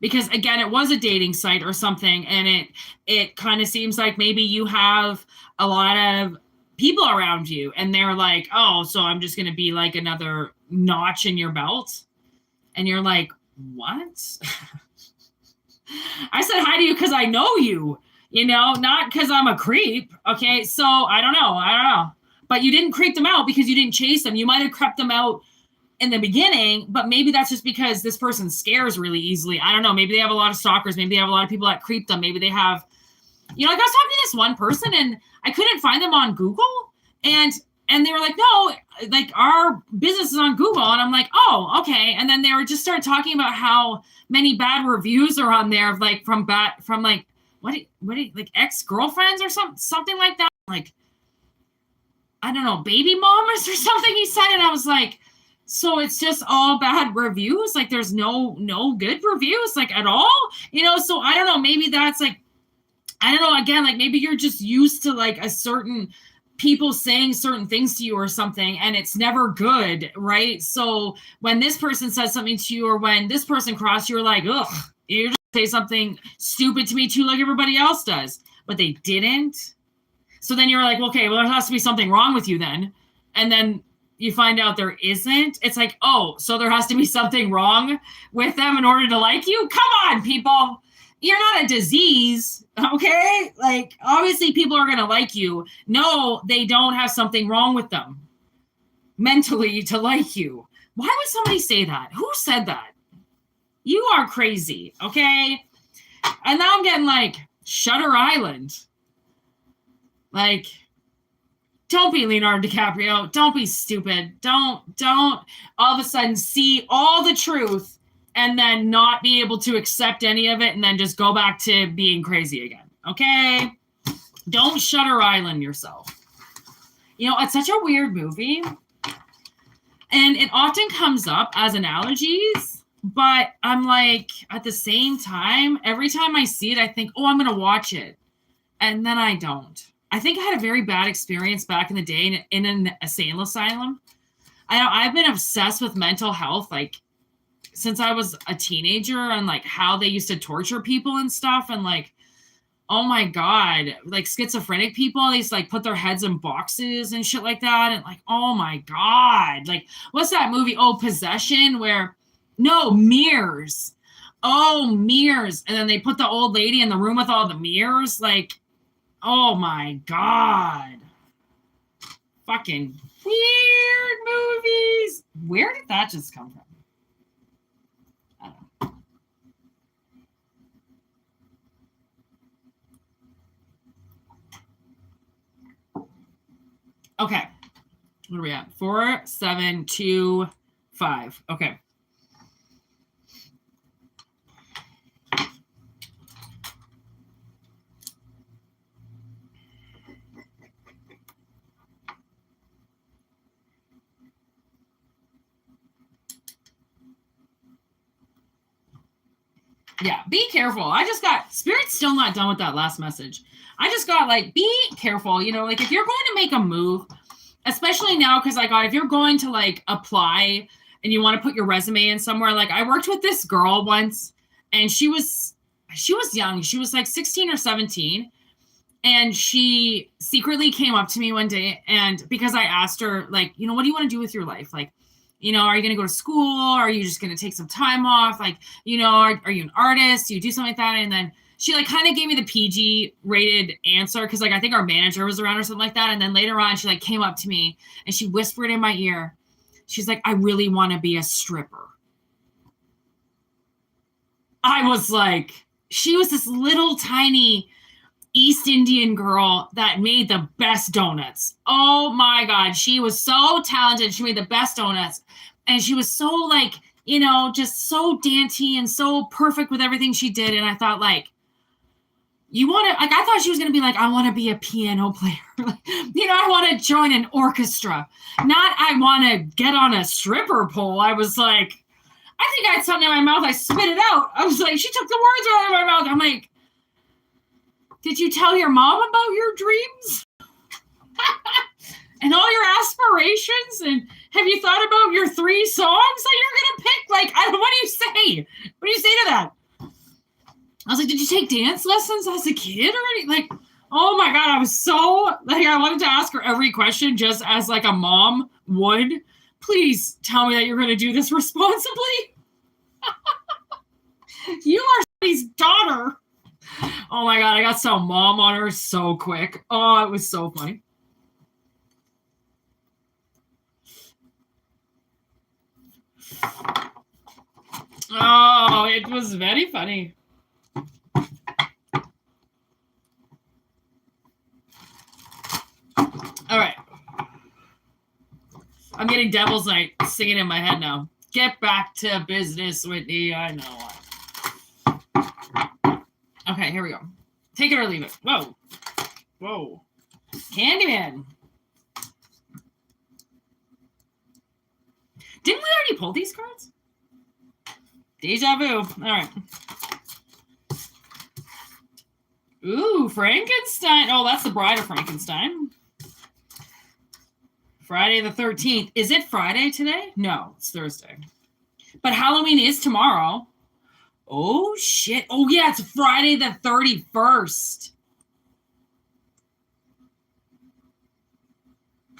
Because again, it was a dating site or something. And it kind of seems like maybe you have a lot of people around you and they're like, oh, so I'm just going to be like another notch in your belt. And you're like, what? I said hi to you because I know you, you know, not because I'm a creep. Okay. So I don't know. But you didn't creep them out because you didn't chase them. You might have crept them out in the beginning, but maybe that's just because this person scares really easily. I don't know. Maybe they have a lot of stalkers. Maybe they have a lot of people that creep them. Maybe they have, you know, like I was talking to this one person and I couldn't find them on Google. And And they were like, no, like our business is on Google. And I'm like, oh, okay. And then they were just started talking about how many bad reviews are on there of like from like like ex-girlfriends or something like that. Like, I don't know, baby mamas or something he said. And I was like, so it's just all bad reviews? Like there's no good reviews like at all? You know, so I don't know, maybe that's like, I don't know, again, like maybe you're just used to like a certain people saying certain things to you or something, and it's never good, right? So when this person says something to you, or when this person crossed, you're like, ugh, you just say something stupid to me too, like everybody else does, but they didn't. So then you're like, okay, well, there has to be something wrong with you then. And then you find out there isn't. It's like, oh, so there has to be something wrong with them in order to like you? Come on, people. You're not a disease, okay? Like, obviously people are going to like you. No, they don't have something wrong with them mentally to like you. Why would somebody say that? Who said that? You are crazy, okay? And now I'm getting like, Shutter Island. Like, don't be Leonardo DiCaprio. Don't be stupid. Don't all of a sudden see all the truth and then not be able to accept any of it and then just go back to being crazy again. Okay? Don't Shutter Island yourself. You know, it's such a weird movie. And it often comes up as analogies, but I'm like, at the same time, every time I see it, I think, oh, I'm going to watch it. And then I don't. I think I had a very bad experience back in the day in an insane asylum. I've been obsessed with mental health, like, since I was a teenager, and like how they used to torture people and stuff. And like, oh my God, like schizophrenic people, they used to like put their heads in boxes and shit like that. And like, oh my God, like, what's that movie? Oh, Possession, Mirrors. Oh, Mirrors. And then they put the old lady in the room with all the mirrors. Like, oh my God. Fucking weird movies. Where did that just come from? I don't know. Okay. What are we at? 4, 7, 2, 5. Okay. Yeah, be careful. I just got, Spirit's still not done with that last message. I just got like, be careful. You know, like if you're going to make a move, especially now, because if you're going to like apply and you want to put your resume in somewhere, like I worked with this girl once, and she was young. She was like 16 or 17. And she secretly came up to me one day, and because I asked her, like, you know, what do you want to do with your life? Like, you know, are you going to go to school? Are you just going to take some time off? Like, you know, are you an artist? Do you do something like that? And then she like kind of gave me the PG rated answer, because like I think our manager was around or something like that. And then later on, she like came up to me and she whispered in my ear, she's like, I really want to be a stripper. I was like, she was this little tiny East Indian girl that made the best donuts. Oh my God. She was so talented. She made the best donuts. And she was so like, you know, just so dainty and so perfect with everything she did. And I thought, like, you want to, like, I thought she was going to be like, I want to be a piano player. You know, I want to join an orchestra. Not, I want to get on a stripper pole. I was like, I think I had something in my mouth. I spit it out. I was like, she took the words out of my mouth. I'm like, did you tell your mom about your dreams? And all your aspirations? And have you thought about your 3 songs that you're going to pick? Like, what do you say? What do you say to that? I was like, did you take dance lessons as a kid or anything? Like, oh my God, I was so, like, I wanted to ask her every question just as like a mom would. Please tell me that you're going to do this responsibly. You are somebody's daughter. Oh my God, I got so mom on her so quick. Oh, it was so funny. Oh, it was very funny. All right. getting Devil's Night singing in my head now. Get back to business, Whitney. I know. Okay, here we go. Take it or leave it. Whoa. Whoa. Candyman. Didn't we already pull these cards? Deja vu. All right. Ooh, Frankenstein. Oh, that's the Bride of Frankenstein. Friday the 13th. Is it Friday today? No, it's Thursday. But Halloween is tomorrow. Oh, shit. Oh, yeah, it's Friday the 31st.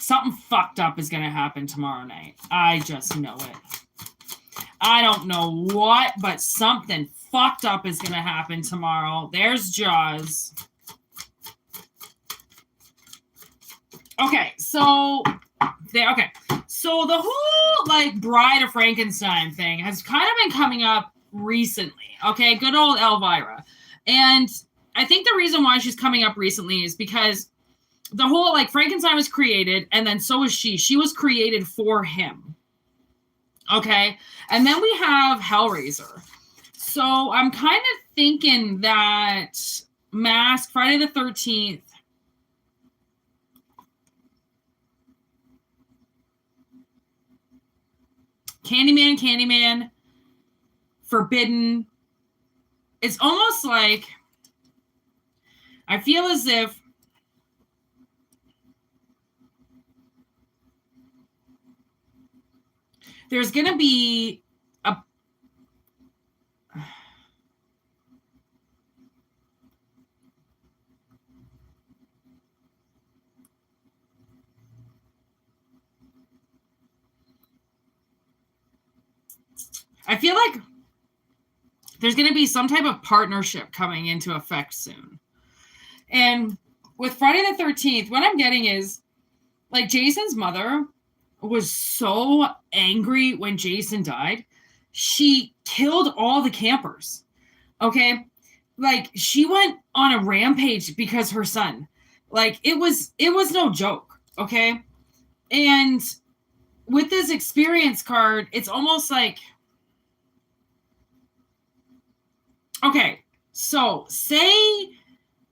Something fucked up is going to happen tomorrow night. I just know it. I don't know what, but something fucked up is going to happen tomorrow. There's Jaws. Okay, so so the whole like Bride of Frankenstein thing has kind of been coming up recently. Okay, good old Elvira. And I think the reason why she's coming up recently is because the whole like Frankenstein was created, and then so was she. She was created for him. Okay, and then we have Hellraiser. So I'm kind of thinking that Mask, Friday the 13th. Candyman, Forbidden. It's almost like I feel as if there's going to be a I feel like there's going to be some type of partnership coming into effect soon. And with Friday the 13th, what I'm getting is like Jason's mother was so angry when Jason died. She killed all the campers. Okay? Like she went on a rampage because her son. Like it was no joke, okay? And with this experience card, it's almost like okay, so say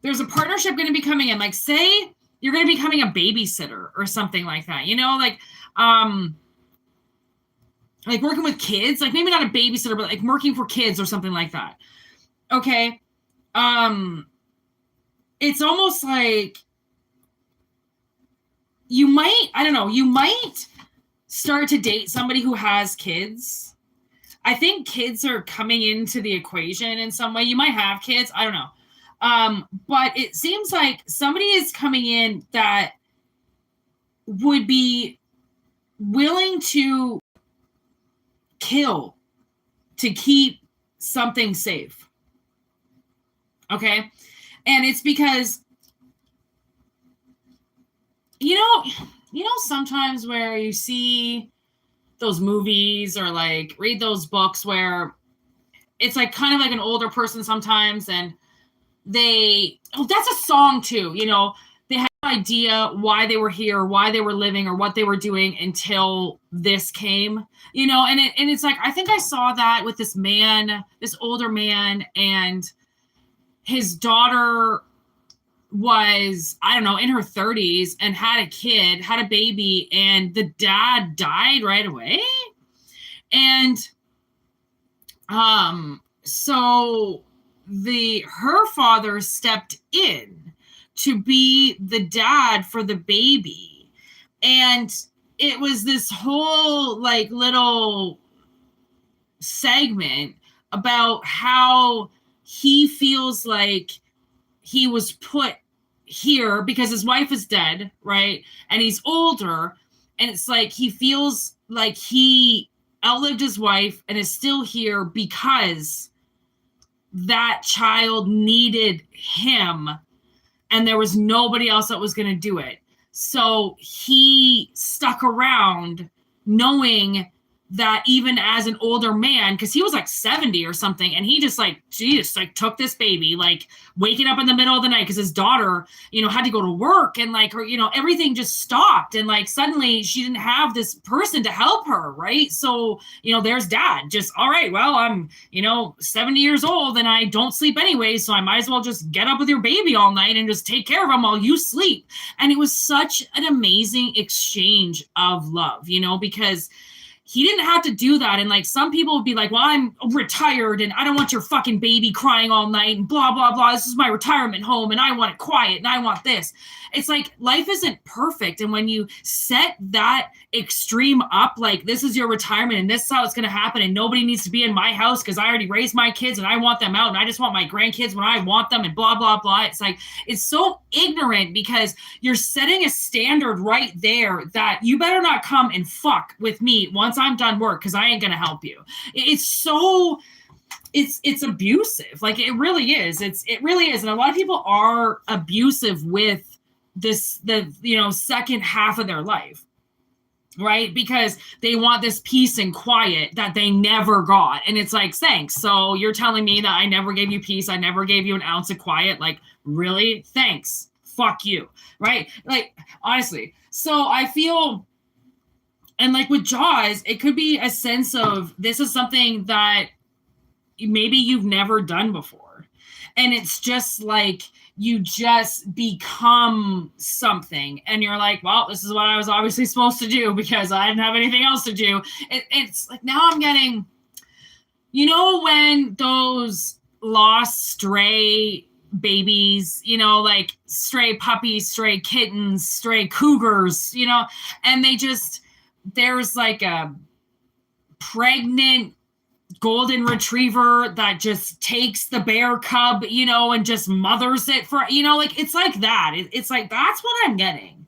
there's a partnership going to be coming in. Like say you're going to be becoming a babysitter or something like that. You know, like working with kids, like maybe not a babysitter, but like working for kids or something like that. Okay. It's almost like you might start to date somebody who has kids. I think kids are coming into the equation in some way. You might have kids. I don't know. But it seems like somebody is coming in that would be willing to kill to keep something safe. Okay? And it's because, you know, sometimes where you see those movies or like read those books where it's like kind of like an older person sometimes and that's a song too, you know, they had no idea why they were here, why they were living or what they were doing until this came, you know, and it's like, I think I saw that with this older man, and his daughter was, I don't know, in her 30s and had a baby, and the dad died right away. And so her father stepped in to be the dad for the baby. And it was this whole like little segment about how he feels like he was put here because his wife is dead, right? And he's older, and it's like he feels like he outlived his wife and is still here because that child needed him and there was nobody else that was going to do it. So he stuck around knowing that even as an older man, because he was like 70 or something, and he just like, Jesus, like took this baby, like waking up in the middle of the night because his daughter, had to go to work, and like her, everything just stopped. And like suddenly she didn't have this person to help her, right? So, there's dad just, all right, well, I'm, 70 years old and I don't sleep anyway, so I might as well just get up with your baby all night and just take care of him while you sleep. And it was such an amazing exchange of love, because he didn't have to do that. And like some people would be like, well, I'm retired and I don't want your fucking baby crying all night and blah, blah, blah. This is my retirement home and I want it quiet and I want this. It's like life isn't perfect. And when you set that extreme up, like this is your retirement and this is how it's going to happen and nobody needs to be in my house because I already raised my kids and I want them out and I just want my grandkids when I want them and blah, blah, blah. It's like, it's so ignorant because you're setting a standard right there that you better not come and fuck with me once I'm done work because I ain't going to help you. It's abusive. Like it really is. It really is. And a lot of people are abusive with the second half of their life, right? Because they want this peace and quiet that they never got. And it's like, thanks. So you're telling me that I never gave you peace. I never gave you an ounce of quiet. Like, really? Thanks. Fuck you. Right? Like, honestly. So I feel, and like with Jaws, it could be a sense of this is something that maybe you've never done before. And it's just like, you just become something and you're like, well, this is what I was obviously supposed to do because I didn't have anything else to do. It's like, now I'm getting, when those lost stray babies, like stray puppies, stray kittens, stray cougars, and there's like a pregnant golden retriever that just takes the bear cub, and just mothers it for, like, it's like that. It's like, that's what I'm getting.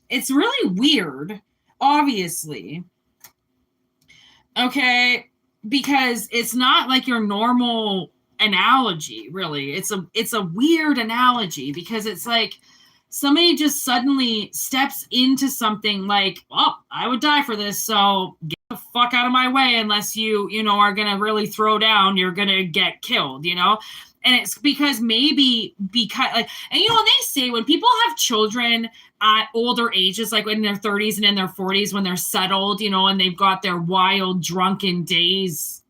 It's really weird, obviously. Okay. Because it's not like your normal analogy, really. It's a weird analogy because it's like somebody just suddenly steps into something like, well, I would die for this. So get the fuck out of my way unless you are going to really throw down, you're going to get killed, And it's because and they say when people have children at older ages, like in their 30s and in their 40s, when they're settled, and they've got their wild drunken days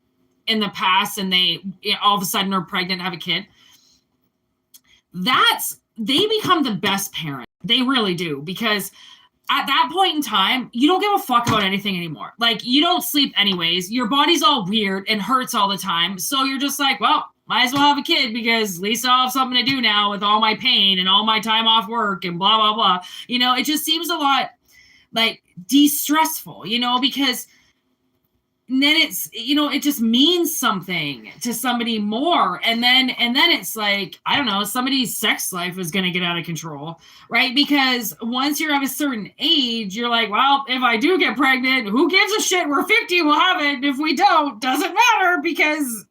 in the past and they all of a sudden are pregnant and have a kid, they become the best parent. They really do. Because at that point in time, you don't give a fuck about anything anymore. Like, you don't sleep anyways. Your body's all weird and hurts all the time. So you're just like, well, might as well have a kid because at least I'll have something to do now with all my pain and all my time off work and blah, blah, blah. It just seems a lot like de-stressful, because then it's, it just means something to somebody more. And then it's like, I don't know, somebody's sex life is going to get out of control, right? Because once you're of a certain age, you're like, well, if I do get pregnant, who gives a shit? We're 50, we'll have it. If we don't, doesn't matter because,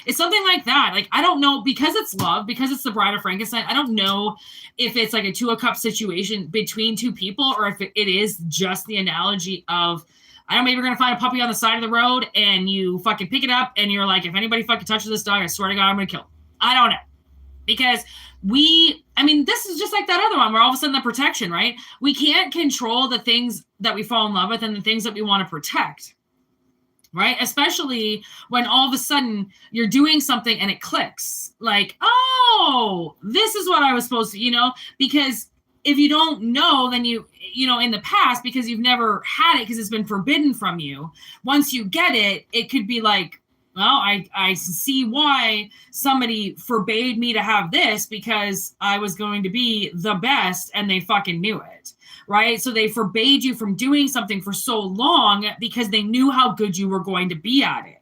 it's something like that. Like, I don't know, because it's love, because it's the Bride of Frankenstein, I don't know if it's like a 2 a cup situation between two people or if it is just the analogy of, I don't know, maybe you're going to find a puppy on the side of the road and you fucking pick it up and you're like, if anybody fucking touches this dog, I swear to God, I'm going to kill him. I don't know. Because this is just like that other one where all of a sudden the protection, right? We can't control the things that we fall in love with and the things that we want to protect, right? Especially when all of a sudden you're doing something and it clicks. Like, oh, this is what I was supposed to, because if you don't know, then in the past, because you've never had it, because it's been forbidden from you, once you get it, it could be like, well, I see why somebody forbade me to have this because I was going to be the best and they fucking knew it, right? So they forbade you from doing something for so long because they knew how good you were going to be at it.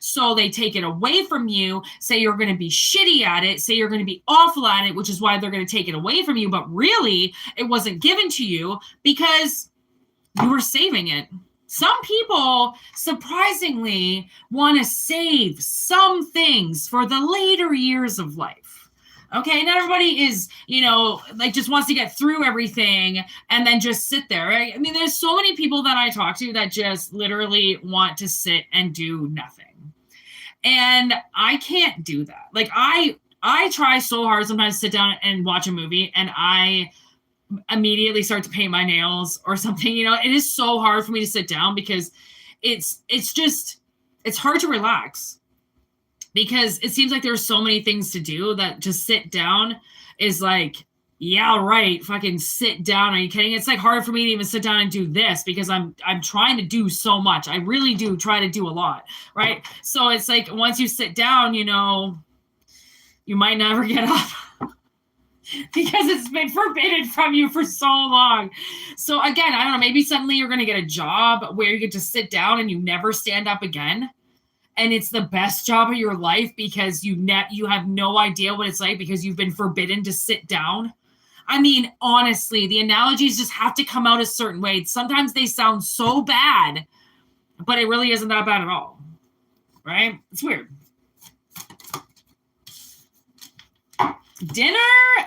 So they take it away from you, say you're going to be shitty at it, say you're going to be awful at it, which is why they're going to take it away from you. But really, it wasn't given to you because you were saving it. Some people, surprisingly, want to save some things for the later years of life. Okay, not everybody is, like just wants to get through everything and then just sit there, right? I mean, there's so many people that I talk to that just literally want to sit and do nothing. And I can't do that. Like I try so hard sometimes to sit down and watch a movie and I immediately start to paint my nails or something. It is so hard for me to sit down because it's hard to relax. Because it seems like there's so many things to do that just sit down is like, yeah, right, fucking sit down. Are you kidding? It's like hard for me to even sit down and do this because I'm trying to do so much. I really do try to do a lot, right? So it's like once you sit down, you might never get up because it's been forbidden from you for so long. So again, I don't know, maybe suddenly you're going to get a job where you get to sit down and you never stand up again. And it's the best job of your life because you have no idea what it's like because you've been forbidden to sit down. I mean, honestly, the analogies just have to come out a certain way. Sometimes they sound so bad, but it really isn't that bad at all, right? It's weird. Dinner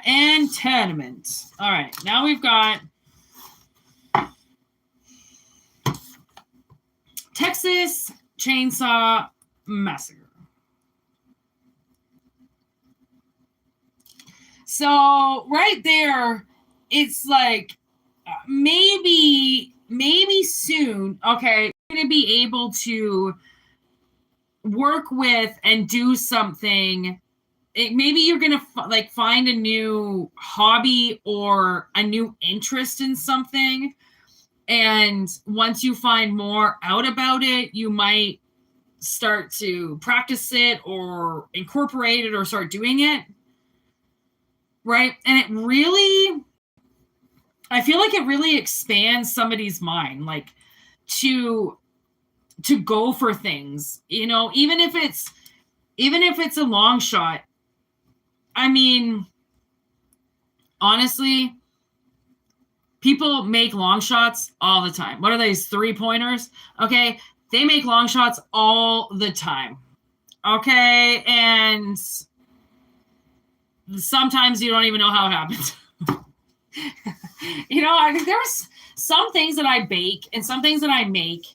and tournament. All right, now we've got Texas Chainsaw Massacre. So right there, it's like maybe soon, okay, you're going to be able to work with and do something. Maybe you're going to find a new hobby or a new interest in something. And once you find more out about it, you might start to practice it or incorporate it or start doing it, right? And it really, I feel like it really expands somebody's mind, like to go for things, even if it's a long shot. I mean, honestly, people make long shots all the time. What are these 3-pointers? Okay. They make long shots all the time. Okay. And sometimes you don't even know how it happened. I think there's some things that I bake and some things that I make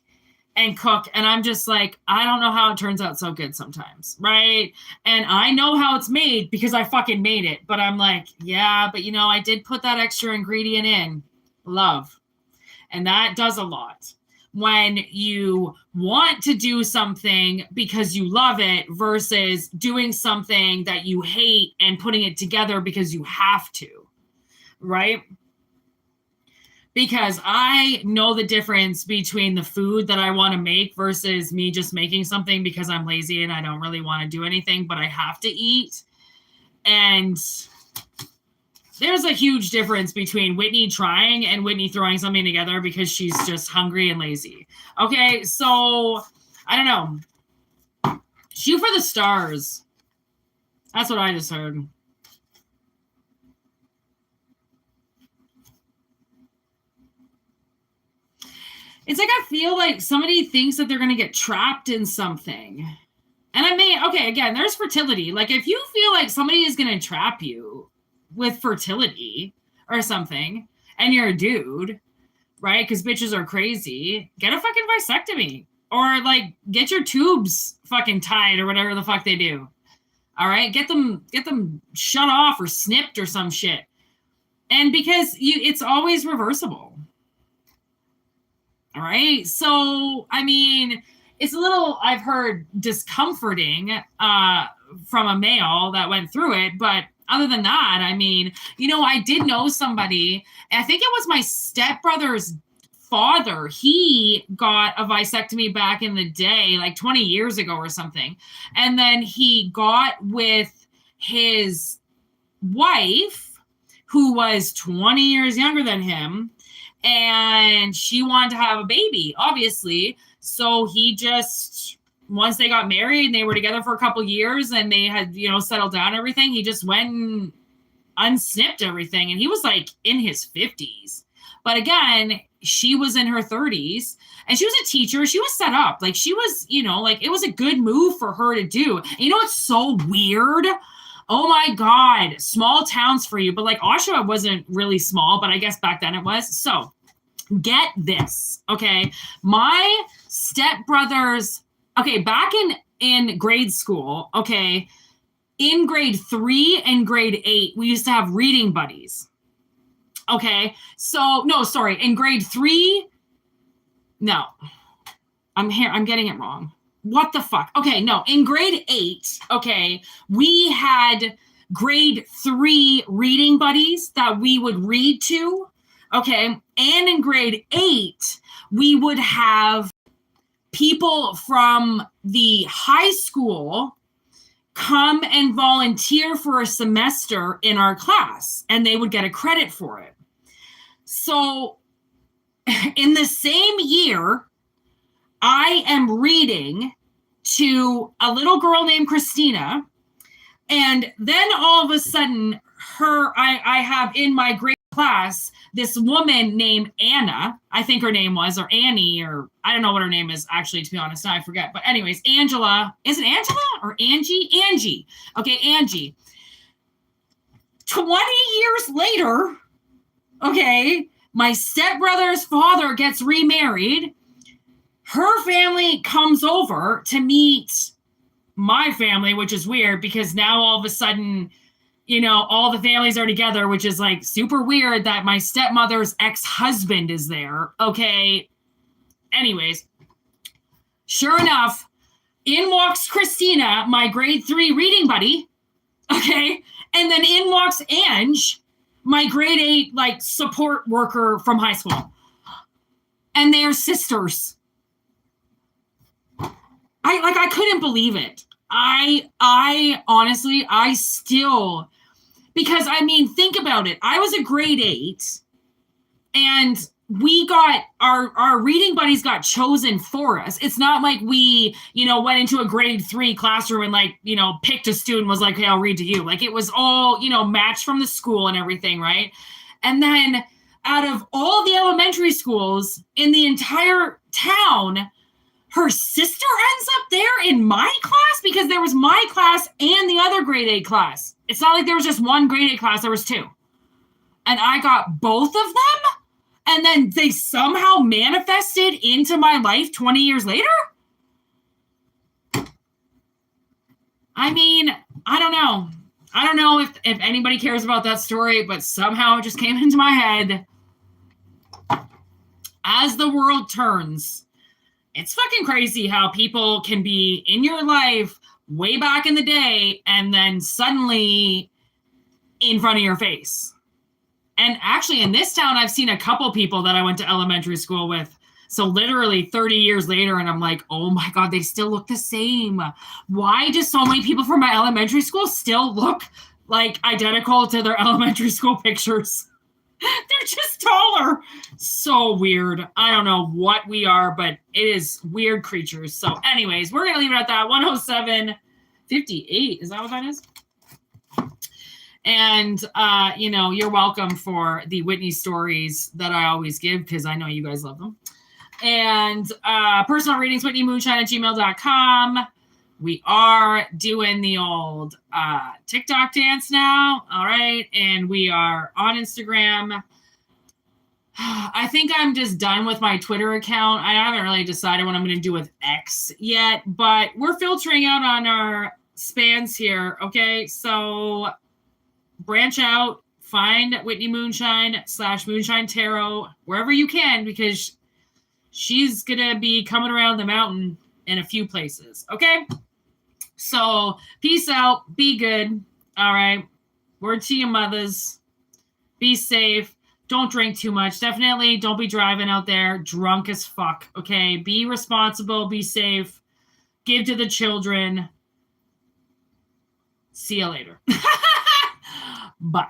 and cook. And I'm just like, I don't know how it turns out so good sometimes. Right. And I know how it's made because I fucking made it. But I'm like, yeah, but I did put that extra ingredient in. Love. And that does a lot. When you want to do something because you love it versus doing something that you hate and putting it together because you have to, right? Because I know the difference between the food that I want to make versus me just making something because I'm lazy and I don't really want to do anything, but I have to eat. And there's a huge difference between Whitney trying and Whitney throwing something together because she's just hungry and lazy. Okay, so I don't know. Shoot for the stars. That's what I just heard. It's like I feel like somebody thinks that they're going to get trapped in something. And again, there's fertility. Like if you feel like somebody is going to trap you with fertility or something, and you're a dude, right? Because bitches are crazy. Get a fucking vasectomy, or like get your tubes fucking tied or whatever the fuck they do. All right, get them shut off or snipped or some shit. And because it's always reversible. All right, so I mean, it's a little, I've heard, discomforting from a male that went through it, but other than that, I mean, I did know somebody, I think it was my stepbrother's father. He got a vasectomy back in the day, like 20 years ago or something. And then he got with his wife, who was 20 years younger than him, and she wanted to have a baby, obviously. So he just, once they got married and they were together for a couple years and they had, settled down and everything, he just went and unsnipped everything. And he was like in his 50s. But again, she was in her 30s and she was a teacher. She was set up. Like she was, it was a good move for her to do. And what's so weird? Oh my God, small towns for you. But like Oshawa wasn't really small, but I guess back then it was. So get this, okay? My stepbrothers, okay, back in grade school, okay, in grade 3 and grade 8, we used to have reading buddies. Okay, so no, sorry, in grade 3, no, I'm getting it wrong. What the fuck? Okay, no, in grade 8, okay, we had grade 3 reading buddies that we would read to, okay, and in grade 8, we would have people from the high school come and volunteer for a semester in our class, and they would get a credit for it. So in the same year, I am reading to a little girl named Christina, and then all of a sudden I have in my grade class this woman named Anna, I think her name was, or Annie, or I don't know what her name is actually, to be honest, now I forget. But anyways, Angela, is it Angela or Angie? Angie. Okay, Angie. 20 years later, okay, my stepbrother's father gets remarried. Her family comes over to meet my family, which is weird because now all of a sudden, you know, all the families are together, which is like super weird that my stepmother's ex-husband is there. Okay. Anyways, sure enough, in walks Christina, my grade 3 reading buddy. Okay. And then in walks Ange, my grade 8, like, support worker from high school. And they're sisters. I couldn't believe it. I honestly, I still, because I mean, think about it. I was a grade 8 and we got our reading buddies got chosen for us. It's not like we, you know, went into a grade 3 classroom and like, you know, picked a student, was like, hey, I'll read to you. Like it was all, you know, matched from the school and everything. Right. And then out of all the elementary schools in the entire town, her sister ends up there in my class because there was my class and the other grade 8 class. It's not like there was just one grade 8 class, there was 2. And I got both of them? And then they somehow manifested into my life 20 years later? I mean, I don't know. I don't know if anybody cares about that story, but somehow it just came into my head. As the world turns, it's fucking crazy how people can be in your life way back in the day and then suddenly in front of your face. And actually in this town, I've seen a couple people that I went to elementary school with. So literally 30 years later, and I'm like, oh my God, they still look the same. Why do so many people from my elementary school still look like identical to their elementary school pictures? They're just taller. So weird. I don't know what we are, but it is weird creatures. So anyways, we're going to leave it at that. 107.58. Is that what that is? And, you know, you're welcome for the Whitney stories that I always give because I know you guys love them. And personal readings, WhitneyMoonshine@gmail.com. We are doing the old TikTok dance now. All right. And we are on Instagram. I think I'm just done with my Twitter account. I haven't really decided what I'm going to do with X yet, but we're filtering out on our spans here. Okay. So branch out, find Whitney Moonshine /Moonshine Tarot wherever you can, because she's going to be coming around the mountain in a few places. Okay. So peace out. Be good. All right. Word to your mothers. Be safe. Don't drink too much. Definitely don't be driving out there drunk as fuck. Okay. Be responsible. Be safe. Give to the children. See you later. Bye.